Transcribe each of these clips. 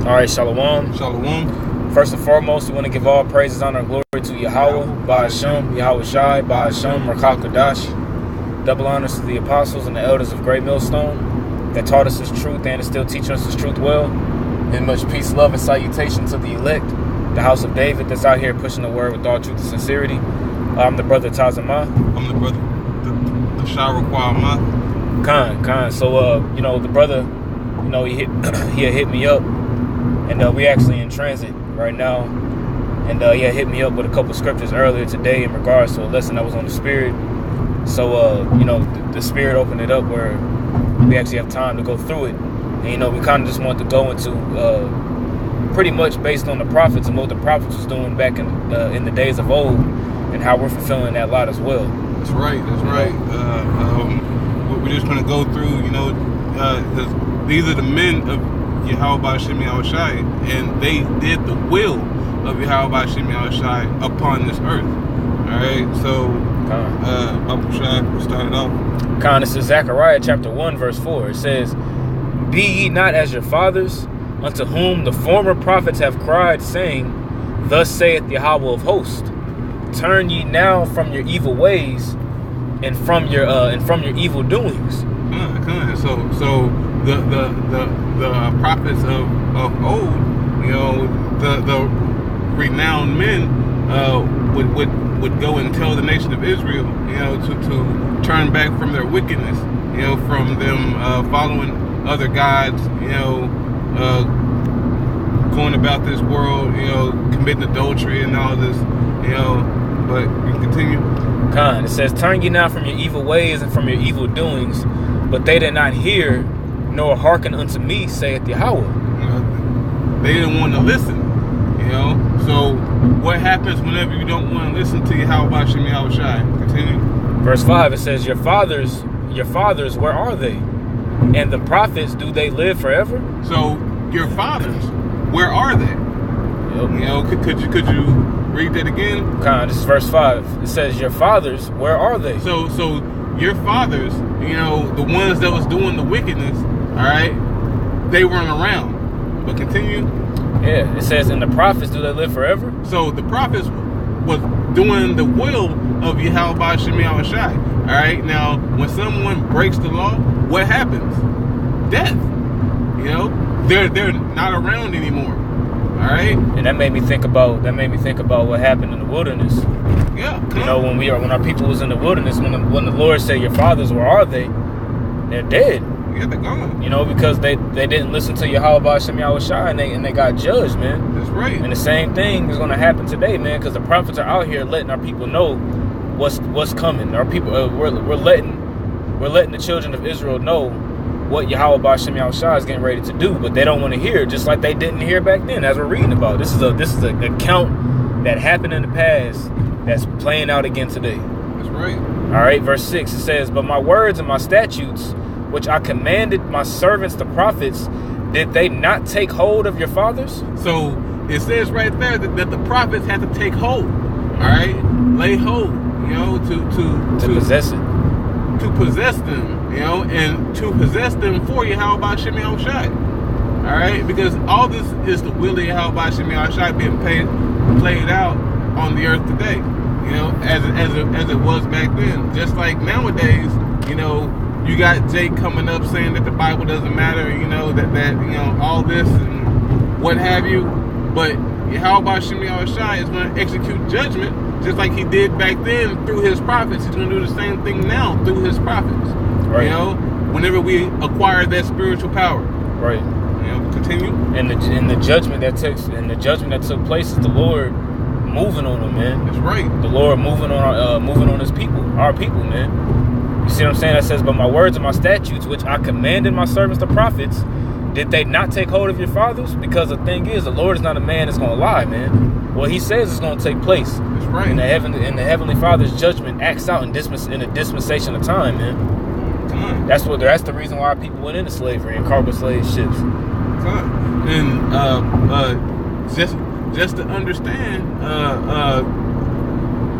All right, Shalom. Shalom. First and foremost, we want to give all praises, honor, and glory to Yahweh, Ba'ashem, Yahweh Shai, Ba'ashem, Rakal Kadash. Double honors to the apostles and the elders of Great Millstone that taught us His truth and is still teaching us His truth well. And much peace, love, and salutation to the elect, the house of David that's out here pushing the word with all truth and sincerity. I'm the brother Tazamah. I'm the brother, the Shara Ma. Khan. So, the brother, he had hit me up, and we actually in transit right now, and he had hit me up with a couple scriptures earlier today in regards to a lesson that was on the Spirit. So, the Spirit opened it up where we actually have time to go through it, and we kind of just want to go into pretty much based on the prophets and what the prophets was doing back in the days of old, and how we're fulfilling that lot as well. That's right. We're just going to go through, because these are the men of Yahweh Ba'ashem Yahweh Shai, and they did the will of Yahweh Ba'ashem Yahweh Shai upon this earth. All right, so Abu Shai, we'll start it off. Khan, this is Zechariah chapter 1, verse 4. It says, "Be ye not as your fathers, unto whom the former prophets have cried, saying, Thus saith Yahweh of hosts, turn ye now from your evil ways and from your evil doings." So the prophets of old, the renowned men would go and tell the nation of Israel, to turn back from their wickedness, from them following other gods, going about this world, committing adultery and all this, but you can continue. Khan, it says, "Turn ye now from your evil ways and from your evil doings, but they did not hear nor hearken unto me, saith Yahweh." They didn't want to listen, So what happens whenever you don't want to listen to Yahweh Ba'ashem Yahweh Shai? Continue. Verse 5, it says, Your fathers, where are they? And the prophets, do they live forever? So your fathers, where are they? Yep. Could you read that again? Khan, this is verse 5. It says, Your fathers, where are they? So your fathers, the ones that was doing the wickedness, all right, they weren't around. But continue. Yeah, it says, And the prophets, do they live forever? So the prophets was doing the will of Yahweh Ba'ashem Yahweh Shai. All right, now when someone breaks the law, what happens? Death. They're not around anymore. All right, and that made me think about what happened in the wilderness. Yeah, when our people was in the wilderness, when the Lord said, Your fathers, where are they? They're dead. Yeah, they're gone. Because they didn't listen to Yahweh Ba'ashem Yahweh Shai, and they got judged, man. That's right. And the same thing is going to happen today, man, because the prophets are out here letting our people know what's coming. Our people, we're letting the children of Israel know what Yahweh Ba'ashem Yahweh Shai is getting ready to do, but they don't want to hear, just like they didn't hear back then, as we're reading about. This is an account that happened in the past that's playing out again today. That's right. All right, verse 6, it says, But my words and my statutes, which I commanded my servants the prophets, did they not take hold of your fathers? So it says right there that the prophets had to take hold, all right, lay hold, to possess it. To possess them, and to possess them for Yahweh Ba'ashem Yahweh Shai. All right, because all this is the will of Yahweh Ba'ashem Yahweh Shai being played out on the earth today, as it was back then. Just like nowadays, you got Jake coming up saying that the Bible doesn't matter, that all this and what have you. But Yahweh Ba'ashem Yahweh Shai is going to execute judgment just like he did back then through his prophets. He's going to do the same thing now through his prophets. Right. Whenever we acquire that spiritual power. Right. Continue. And the judgment that took place is the Lord moving on them, man. That's right. The Lord moving on His people, our people, man. You see what I'm saying? That says, But my words and my statutes, which I commanded my servants the prophets, did they not take hold of your fathers? Because the thing is, the Lord is not a man that's going to lie, man. What He says is going to take place. That's right. And the Heavenly Father's judgment acts out in a dispensation of time, man. Come on. That's the reason why our people went into slavery and cargo slave ships. And just to understand,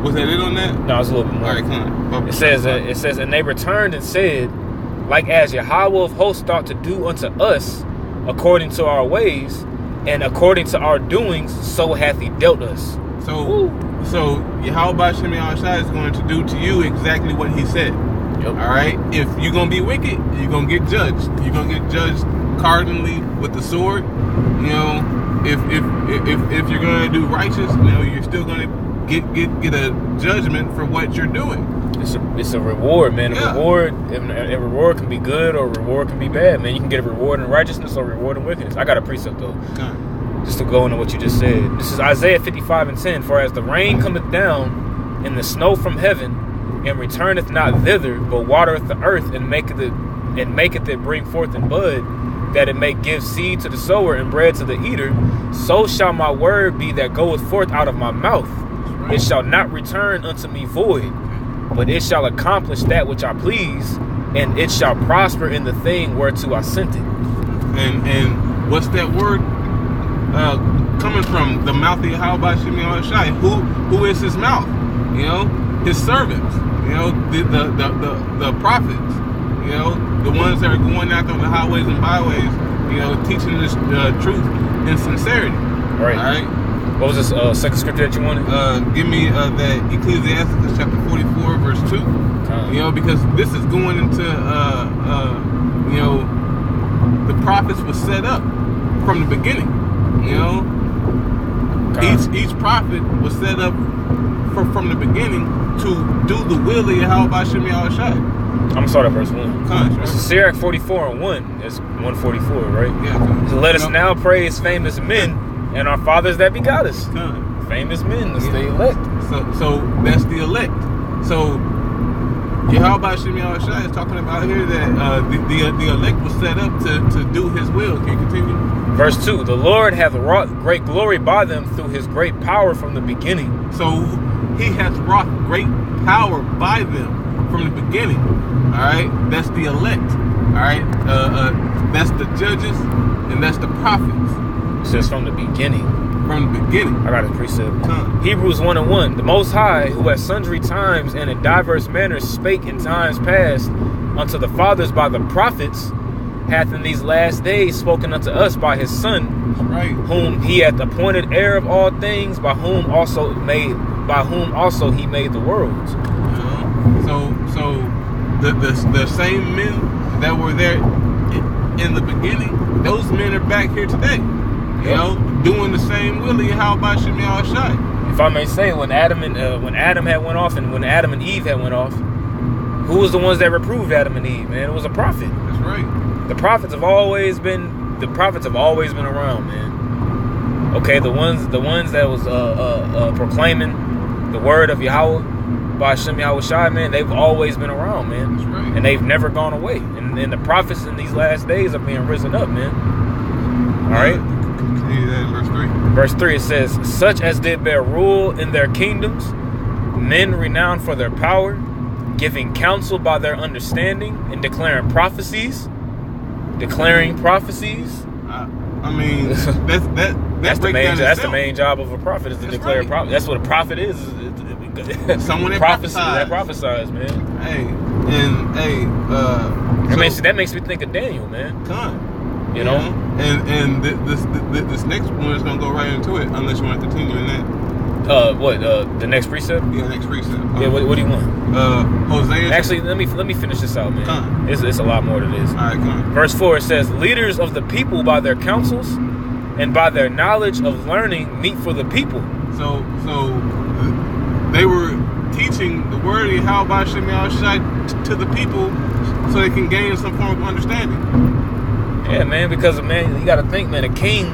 was that it on that? No, it's a little bit more. All right, come on. It says, And they returned and said, Like as Yahweh of hosts thought to do unto us, according to our ways, and according to our doings, so hath he dealt us. So Yahweh Shem Yahushua is going to do to you exactly what he said. Yep. All right. If you're gonna be wicked, you're gonna get judged. You're gonna get judged cardinally with the sword. You know, if you're gonna do righteous, you know, you're still gonna get a judgment for what you're doing. It's a reward, man. Yeah. A reward can be good or a reward can be bad, man. You can get a reward in righteousness or a reward in wickedness. I got a precept though. Just to go into what you just said. This is Isaiah 55:10. For as the rain cometh down and the snow from heaven, and returneth not thither, but watereth the earth, and maketh it bring forth and bud, that it may give seed to the sower and bread to the eater, so shall my word be that goeth forth out of my mouth. It shall not return unto me void, but it shall accomplish that which I please, and it shall prosper in the thing whereto I sent it. And what's that word coming from? The mouth of Yahweh Shem Yahushua. Who is his mouth? You know, his servants. You know, the prophets. You know, the ones that are going out on the highways and byways. You know, teaching this truth in sincerity. Right. All right. What was this second scripture that you wanted? Give me that Ecclesiastes chapter 44 verse 2. You know, because this is going into you know, the prophets was set up from the beginning. You know, each prophet was set up from the beginning to do the will of Yahweh Shem Yahushua. I'm gonna start at verse 1. This is Sirach 44:1. That's 144, right? Yeah. So let us now praise famous men and our fathers that begot us. Famous men, that's the elect. So that's the elect. So Yahweh Shem Yahushua is talking about here that the elect was set up to do his will. Can you continue? Verse 2, the Lord hath wrought great glory by them through his great power from the beginning. So he has wrought great power by them from the beginning. All right, that's the elect. All right, that's the judges and that's the prophets. It says from the beginning. From the beginning. I got a precept. Hebrews 1:1. The Most High, who at sundry times and in diverse manners spake in times past unto the fathers by the prophets, hath in these last days spoken unto us by his Son, whom he hath appointed heir of all things, by whom also he made the worlds. So the same men that were there in the beginning, those men are back here today. You know, doing the same will of Yahweh Shem Yahushua. If I may say, when Adam had went off, and when Adam and Eve had went off, who was the ones that reproved Adam and Eve? Man, it was a prophet. That's right. The prophets have always been around, man. Okay, the ones that was proclaiming the word of Yahweh by Shem Yahushua, man, they've always been around, man. That's right. And they've never gone away. And the prophets in these last days are being risen up, man. All right. Verse 3. Verse 3, it says, such as did bear rule in their kingdoms, men renowned for their power, giving counsel by their understanding, and declaring prophecies. I mean, that's the main job of a prophet, is to declare a prophet. That's what a prophet is. Someone that prophesies, man. That makes me think of Daniel, man. You know, and this next one is gonna go right into it, unless you want to continue in that. The next precept? Yeah, next precept. Yeah, what do you want? Hosea. Actually, let me finish this out, man. It's a lot more to this. All right, come on. Verse 4, it says, leaders of the people by their counsels and by their knowledge of learning meet for the people. So they were teaching the word of Yahweh Shem Yahushua to the people, so they can gain some form of understanding. Yeah, man, because, man, you got to think, man, a king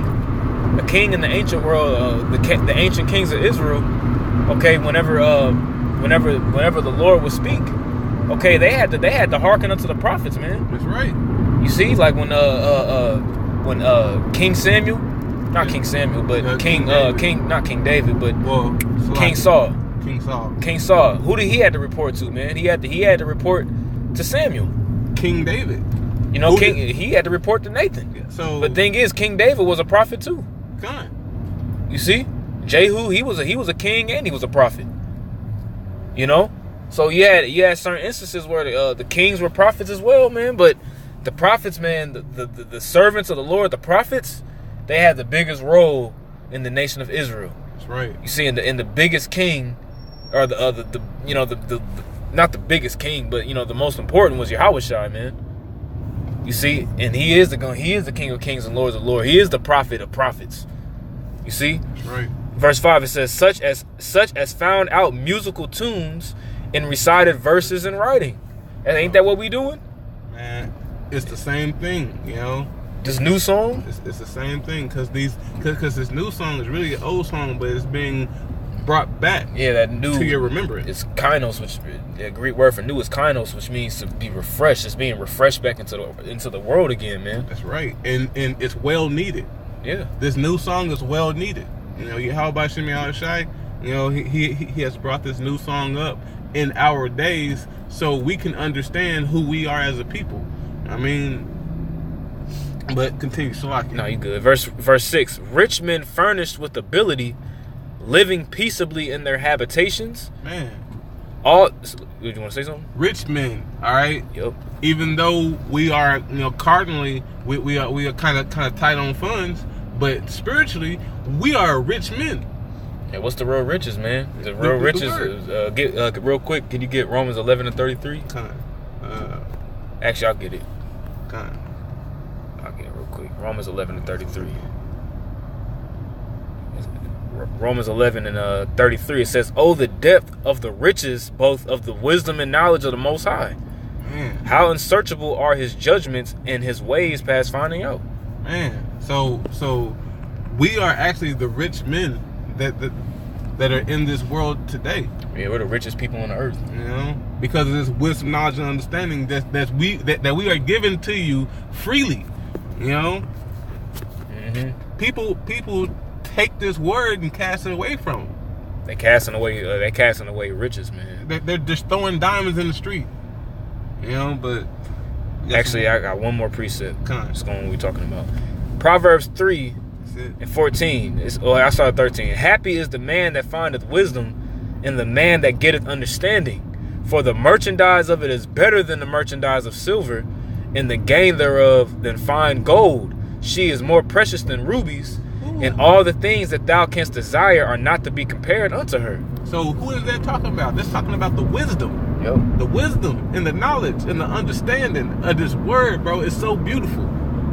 in the ancient world, the ancient kings of Israel, okay, whenever the Lord would speak, okay, they had to hearken unto the prophets, man. That's right. You see, like when King Samuel, not King Samuel, but King David, but King Saul. King Saul. Who did he had to report to, man? He had to report to Samuel. King David. You know, he had to report to Nathan. Yeah, so, but the thing is, King David was a prophet too. God. You see, Jehu, he was a king and he was a prophet. You know, so you had certain instances where the kings were prophets as well, man. But the prophets, man, the servants of the Lord, the prophets, they had the biggest role in the nation of Israel. That's right. You see, in the biggest king, or the not the biggest king, but the most important was Yahushua, man. You see, and he is the King of Kings and Lords of Lords. He is the prophet of prophets. You see? That's right. Verse 5, it says, such as found out musical tunes and recited verses in writing. And ain't that what we doing? Man, it's the same thing, This new song? It's the same thing, because this new song is really an old song, but it's being brought back. Yeah, that new to your remembrance. It's kainos, which the Greek word for new is kainos, which means to be refreshed. It's being refreshed back into the world again, man. That's right, and it's well needed. Yeah, this new song is well needed. Yahweh Shemi Shai, he has brought this new song up in our days, so we can understand who we are as a people. I mean, but continue, Salaki. No, you good. Verse 6: rich men furnished with ability, living peaceably in their habitations. Man, did you want to say something? Rich men, all right. Yep. Even though we are, cardinally, we are kind of tight on funds, but spiritually, we are rich men. Yeah, what's the real riches, man? The real riches. Get real quick. Can you get Romans 11:33? Actually, I'll get it. I'll get it real quick. Romans 11:33. Romans 11:33. It says, "Oh, the depth of the riches, both of the wisdom and knowledge of the Most High. Man. How unsearchable are His judgments and His ways past finding out." Man, so we are actually the rich men that are in this world today. Yeah, we're the richest people on the earth. Because of this wisdom, knowledge, and understanding that we are given to you freely. Mm-hmm. People take this word and cast it away from them. They casting away riches, man. They're just throwing diamonds in the street. But actually, I got one more precept. Just going what we're talking about. Proverbs 3 and 14. I started 13. Happy is the man that findeth wisdom, and the man that getteth understanding. For the merchandise of it is better than the merchandise of silver, and the gain thereof than fine gold. She is more precious than rubies, and all the things that thou canst desire are not to be compared unto her. So who is that talking about? That's talking about the wisdom. Yep. The wisdom and the knowledge and the understanding of this word, bro. It's so beautiful.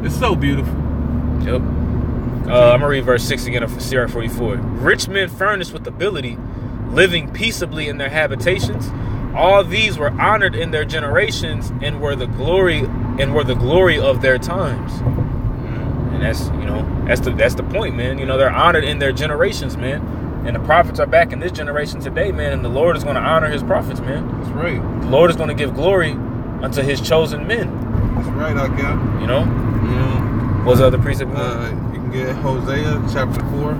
It's so beautiful. Yep. I'm going to read verse 6 again of Sirach 44. Rich men furnished with ability, living peaceably in their habitations. All these were honored in their generations and were the glory of their times. And that's the point, man. They're honored in their generations, man. And the prophets are back in this generation today, man. And the Lord is going to honor His prophets, man. That's right. The Lord is going to give glory unto His chosen men. That's right, Akia. What's the other precept? You can get Hosea chapter 4.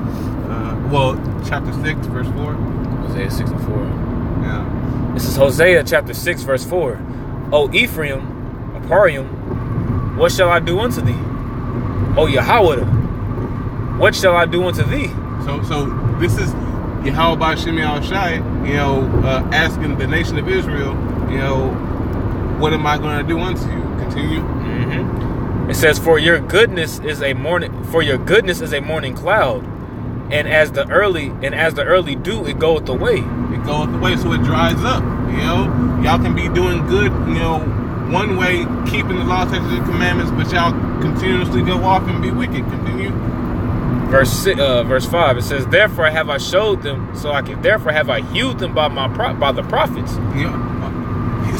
Chapter 6, verse 4. Hosea 6 and 4. Yeah. This is Hosea chapter 6, verse 4. O Ephraim, Aparium, what shall I do unto thee? O Yahweh, what shall I do unto thee? So this is Yahweh Shemi Shai, asking the nation of Israel, what am I going to do unto you? Continue. Mm-hmm. It says, For your goodness is a morning cloud, and as the early dew, it goeth away. It goeth away, so it dries up. Y'all can be doing good, one way, keeping the law, statutes, and commandments, but y'all continuously go off and be wicked. Continue. Verse 5. It says, Therefore have I showed them, therefore have I hewed them by the prophets.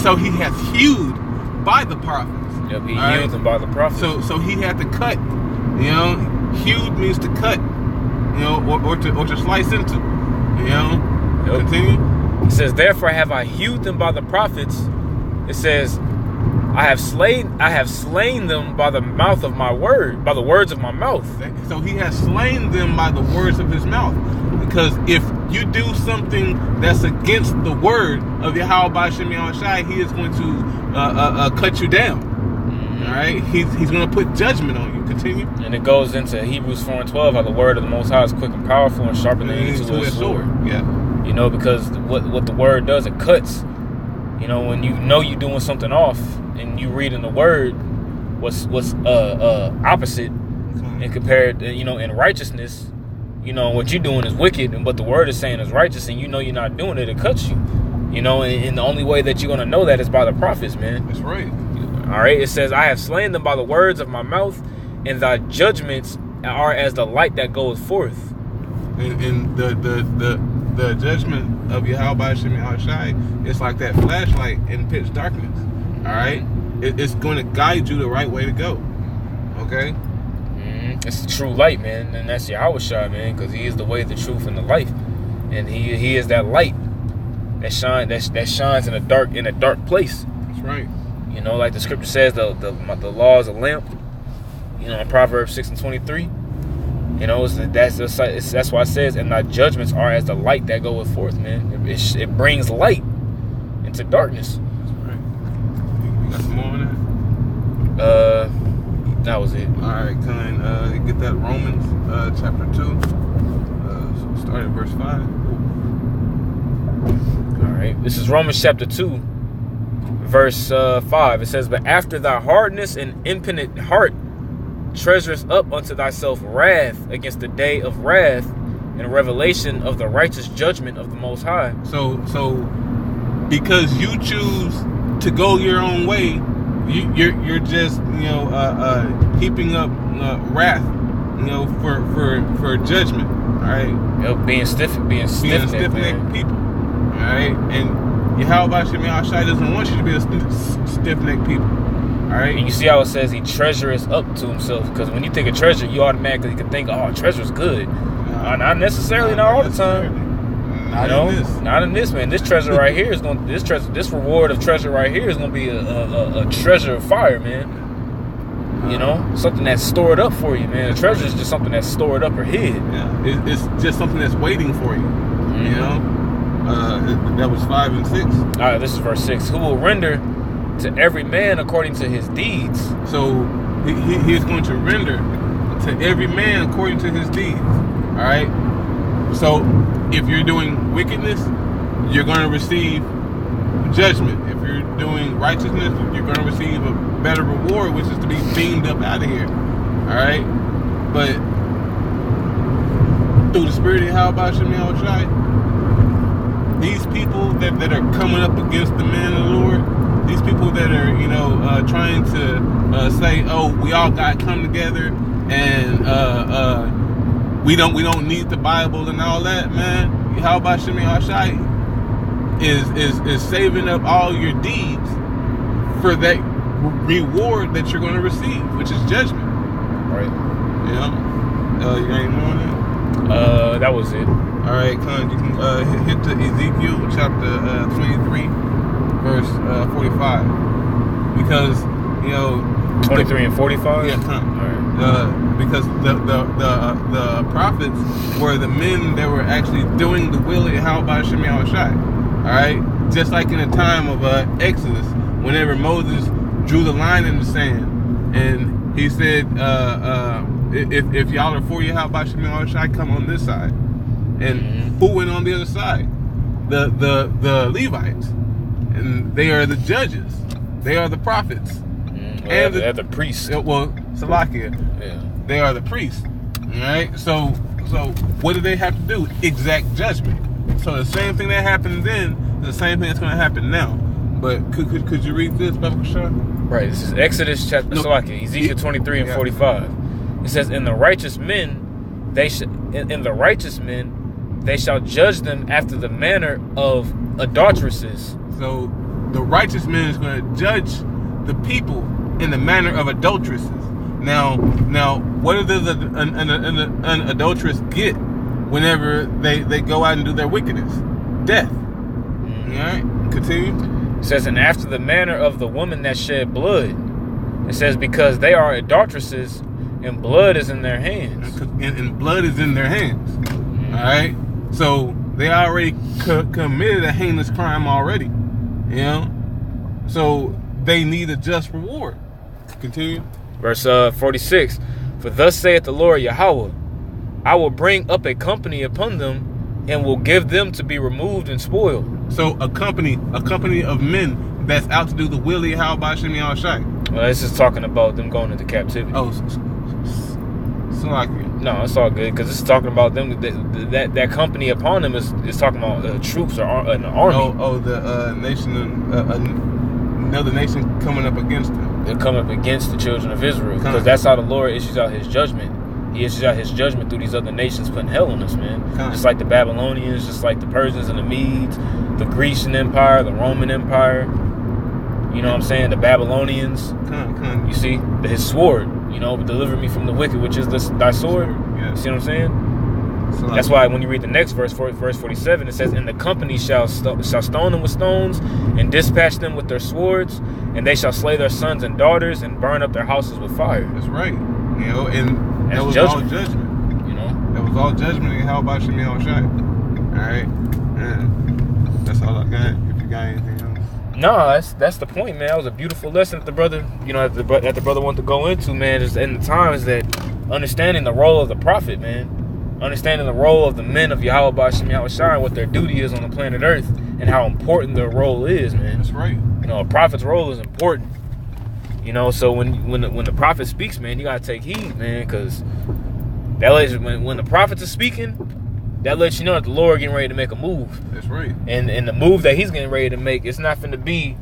So He has hewed by the prophets. Yep, He hewed them by the prophets. So He had to cut. Hewed means to cut. Or to slice into. Yep. Continue. It says, Therefore have I hewed them by the prophets. It says, I have slain them by the mouth of my word, by the words of my mouth. So He has slain them by the words of His mouth. Because if you do something that's against the word of Yahweh Shemi Shai, He is going to cut you down. All right? He's going to put judgment on you. Continue. And it goes into Hebrews 4 and 12, how the word of the Most High is quick and powerful and sharper than any two-edged sword. Yeah. Because what the word does, it cuts. When you're doing something off and you read in the word what's opposite, And compared to, in righteousness, what you're doing is wicked, but the word is saying is righteous, and you're not doing it, it cuts you. And the only way that you're going to know that is by the prophets, man. That's right. All right, it says, I have slain them by the words of my mouth, and thy judgments are as the light that goes forth. And the judgment of Yahweh Shem Shai is like that flashlight in pitch darkness. All right, it's going to guide you the right way to go. Okay. It's the true light, man, and that's Yahweh Shai, man, because He is the way, the truth, and the life, and He is that light that shines in a dark place. That's right. Like the scripture says, the law is a lamp. In Proverbs 6:23. That's why it says, and thy judgments are as the light that goeth forth, man. It brings light into darkness. That's right. You got some more on that? That was it. All right, Con. Get that Romans chapter 2. Start at verse 5. All right. This is Romans chapter 2, verse 5. It says, but after thy hardness and impenitent heart treasurest up unto thyself wrath against the day of wrath and revelation of the righteous judgment of the Most High. So because you choose to go your own way, you're just heaping up wrath for judgment. All right, being stiff-necked people. All right, and Yahweh Shem Shai doesn't want you to be a stiff-necked people. All right, and you see how it says he treasureth up to himself, because when you think of treasure, you automatically can think, oh, treasure's good. Not necessarily, not all the time. Not in this, man. This treasure right here is going. This reward of treasure right here is going to be a treasure of fire, man. Something that's stored up for you, man. A treasure is just something that's stored up or hid. Yeah, it's just something that's waiting for you. That was 5 and 6. All right, this is verse 6. Who will render to every man according to his deeds. So he is going to render to every man according to his deeds. All right. So if you're doing wickedness, you're going to receive judgment. If you're doing righteousness, you're going to receive a better reward, which is to be beamed up out of here. All right. But through the Spirit of Yahweh Shem Shai, these people that are coming up against the man of the Lord, these people that are, trying to say, oh, we all got to come together and we don't need the Bible and all that, man. Yahweh Shem Shai is saving up all your deeds for that reward that you're going to receive, which is judgment. Right. You ain't knowing that? That was it. All right, Con, you can hit to Ezekiel chapter 23, verse 45. Because, 23 and 45? Yeah, Con. All right. Because the prophets were the men that were actually doing the will of Yahweh Shem Shai. All right? Just like in the time of Exodus, whenever Moses drew the line in the sand, and he said, if y'all are for Yahweh Shem Shai, come on this side. And who went on the other side? The Levites. And they are the judges. They are the prophets. And they're the priests. Well, Salakia. Yeah. They are the priests. Alright? So what do they have to do? Exact judgment. So the same thing that happened then is the same thing that's going to happen now. But could you read this, Baba Kashar? Right. This is Exodus chapter Salakia, Ezekiel 23 and 45. It says, "In the righteous men they shall judge them after the manner of adulteresses." So the righteous man is going to judge the people in the manner of adulteresses. Now, what does an adulteress get whenever they go out and do their wickedness? Death. All right, continue. It says, "And after the manner of the woman that shed blood," it says, "because they are adulteresses, and blood is in their hands." And blood is in their hands. All right, so they already committed a heinous crime already. So they need a just reward. Continue. Verse 46. "For thus saith the Lord Yahweh, I will bring up a company upon them, and will give them to be removed and spoiled." So a company of men that's out to do the will of Yahweh Shem Shai. Well, this is talking about them going into captivity. Oh, Salakia. No, it's all good because this is talking about them. That company upon them is talking about troops or an army. The nation, another nation coming up against them. They're coming up against the children of Israel because that's how the Lord issues out His judgment. He issues out His judgment through these other nations putting hell on us, man. Just like the Babylonians, just like the Persians and the Medes, the Grecian Empire, the Roman Empire. You know what I'm saying? The Babylonians. You see? His sword, deliver me from the wicked, which is thy sword. Yeah. You see what I'm saying? So that's why when you read the next verse 47, it says, and the company shall stone them with stones and dispatch them with their swords, and they shall slay their sons and daughters and burn up their houses with fire. That's right. And that was judgment. all judgment. That was all judgment in how about Shemi Shai. Alright? Yeah. That's all I got. If you got anything else. No, that's the point, man. That was a beautiful lesson that the brother, that the brother wanted to go into, man. Just in the times that understanding the role of the prophet, man. Understanding the role of the men of Yahweh B'Shem Yahweh Shai and what their duty is on the planet Earth and how important their role is, man. That's right. A prophet's role is important. So when the prophet speaks, man, you gotta take heed, man, because that lets when the prophets are speaking, that lets you know that the Lord getting ready to make a move. That's right. And the move that He's getting ready to make, it's not finna be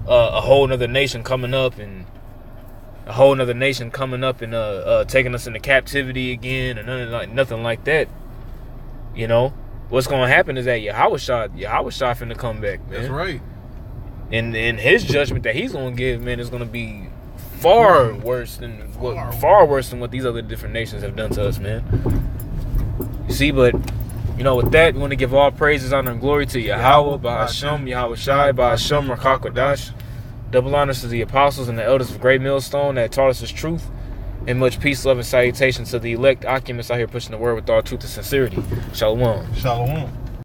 a whole nother nation coming up and taking us into captivity again or nothing like that. What's gonna happen is that Yahweh Shai finna come back, man. That's right. And His judgment that He's gonna give, man, is gonna be far worse than what these other different nations have done to us, man. You see, but with that, we want to give all praises, honor, and glory to Yahweh, Ba'ashem, Yahweh Shai, Ba'ashem, Rakakwadash. Double honors to the apostles and the elders of Great Millstone that taught us His truth. And much peace, love, and salutation to the elect occupants out here pushing the word with all truth and sincerity. Shalom. Shalom.